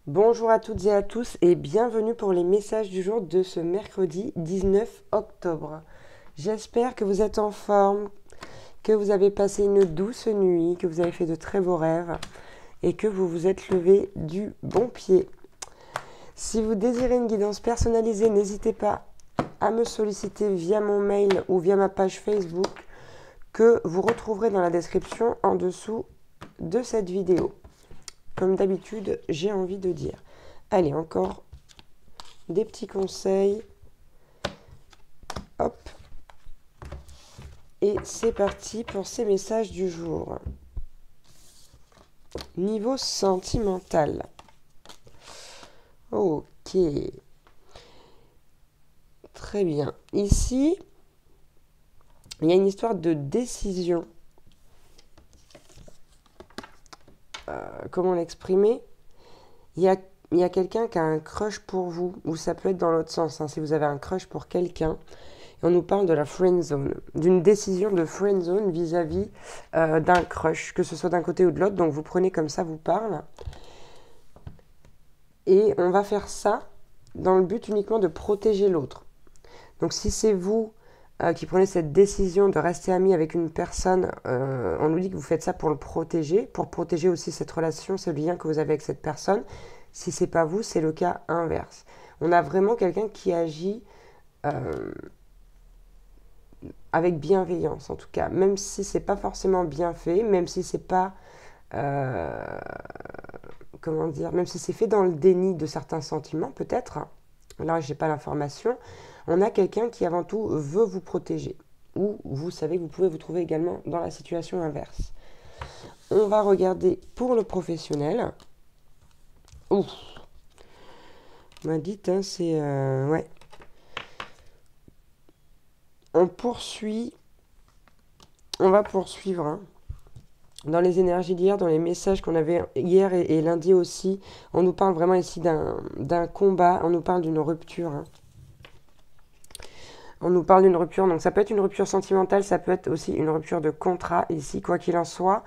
Bonjour à toutes et à tous et bienvenue pour les messages du jour de ce mercredi 19 octobre. J'espère que vous êtes en forme, que vous avez passé une douce nuit, que vous avez fait de très beaux rêves et que vous vous êtes levé du bon pied. Si vous désirez une guidance personnalisée, n'hésitez pas à me solliciter via mon mail ou via ma page Facebook que vous retrouverez dans la description en dessous de cette vidéo. Comme d'habitude, j'ai envie de dire. Allez, encore des petits conseils. Hop. Et c'est parti pour ces messages du jour. Niveau sentimental. Ok. Très bien. Ici, il y a une histoire de décision. Comment l'exprimer? Il y a quelqu'un qui a un crush pour vous, ou ça peut être dans l'autre sens, si vous avez un crush pour quelqu'un. Et on nous parle de la friend zone, d'une décision de friend zone vis-à-vis d'un crush, que ce soit d'un côté ou de l'autre. Donc vous prenez comme ça vous parle. Et on va faire ça dans le but uniquement de protéger l'autre. Donc si c'est vous qui prenez cette décision de rester ami avec une personne, on nous dit que vous faites ça pour le protéger, pour protéger aussi cette relation, ce lien que vous avez avec cette personne. Si c'est pas vous, c'est le cas inverse. On a vraiment quelqu'un qui agit avec bienveillance, en tout cas, même si c'est pas forcément bien fait, même si c'est pas comment dire, même si c'est fait dans le déni de certains sentiments, peut-être. Là, j'ai pas l'information. On a quelqu'un qui avant tout veut vous protéger. Ou vous savez que vous pouvez vous trouver également dans la situation inverse. On va regarder pour le professionnel. Ouf. On m'a dit, c'est... ouais. On poursuit. On va poursuivre. Dans les énergies d'hier, dans les messages qu'on avait hier et lundi aussi, on nous parle vraiment ici d'un combat. On nous parle d'une rupture. On nous parle d'une rupture, donc ça peut être une rupture sentimentale, ça peut être aussi une rupture de contrat ici, quoi qu'il en soit.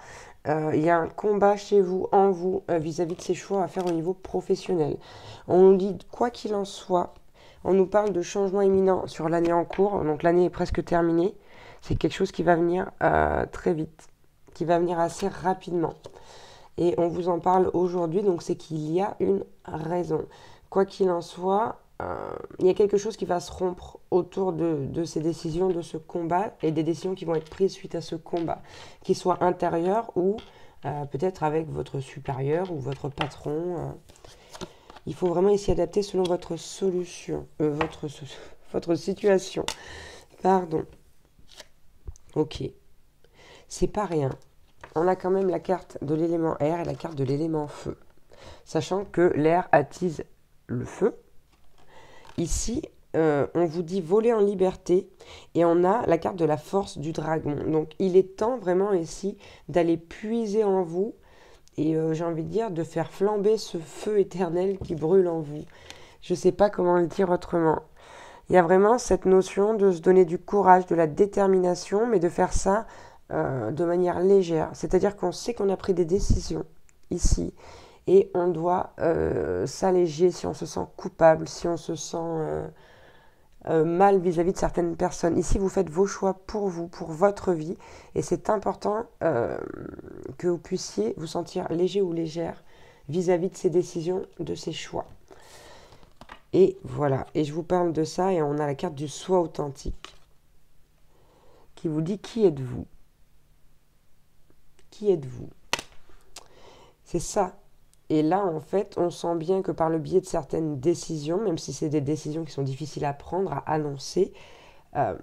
Il y a un combat chez vous, en vous, vis-à-vis de ces choix à faire au niveau professionnel. On nous dit, quoi qu'il en soit, on nous parle de changement imminent sur l'année en cours, donc l'année est presque terminée. C'est quelque chose qui va venir très vite, qui va venir assez rapidement. Et on vous en parle aujourd'hui, donc c'est qu'il y a une raison. Quoi qu'il en soit, il y a quelque chose qui va se rompre autour de ces décisions, de ce combat, et des décisions qui vont être prises suite à ce combat, qu'ils soient intérieurs ou peut-être avec votre supérieur ou votre patron. Il faut vraiment s'y adapter selon votre solution, votre situation. Pardon. Ok. C'est pas rien. On a quand même la carte de l'élément air et la carte de l'élément feu. Sachant que l'air attise le feu. Ici, on vous dit voler en liberté et on a la carte de la force du dragon. Donc il est temps vraiment ici d'aller puiser en vous et j'ai envie de dire de faire flamber ce feu éternel qui brûle en vous. Je ne sais pas comment le dire autrement. Il y a vraiment cette notion de se donner du courage, de la détermination, mais de faire ça de manière légère. C'est-à-dire qu'on sait qu'on a pris des décisions ici et on doit s'alléger si on se sent coupable, si on se sent mal vis-à-vis de certaines personnes. Ici, vous faites vos choix pour vous, pour votre vie, et c'est important que vous puissiez vous sentir léger ou légère vis-à-vis de ces décisions, de ces choix. Et voilà, et je vous parle de ça, et on a la carte du soi authentique, qui vous dit qui êtes-vous? Qui êtes-vous? C'est ça. Et là, en fait, on sent bien que par le biais de certaines décisions, même si c'est des décisions qui sont difficiles à prendre, à annoncer,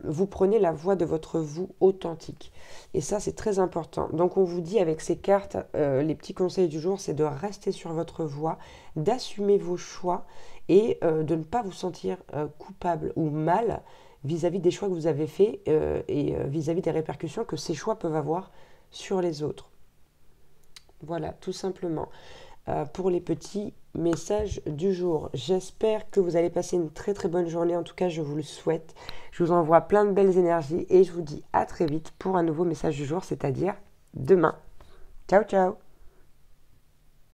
vous prenez la voie de votre vous authentique. Et ça, c'est très important. Donc, on vous dit avec ces cartes, les petits conseils du jour, c'est de rester sur votre voie, d'assumer vos choix et de ne pas vous sentir coupable ou mal vis-à-vis des choix que vous avez faits et vis-à-vis des répercussions que ces choix peuvent avoir sur les autres. Voilà, tout simplement. Pour les petits messages du jour. J'espère que vous allez passer une très très bonne journée. En tout cas, je vous le souhaite. Je vous envoie plein de belles énergies et je vous dis à très vite pour un nouveau message du jour, c'est-à-dire demain. Ciao, ciao!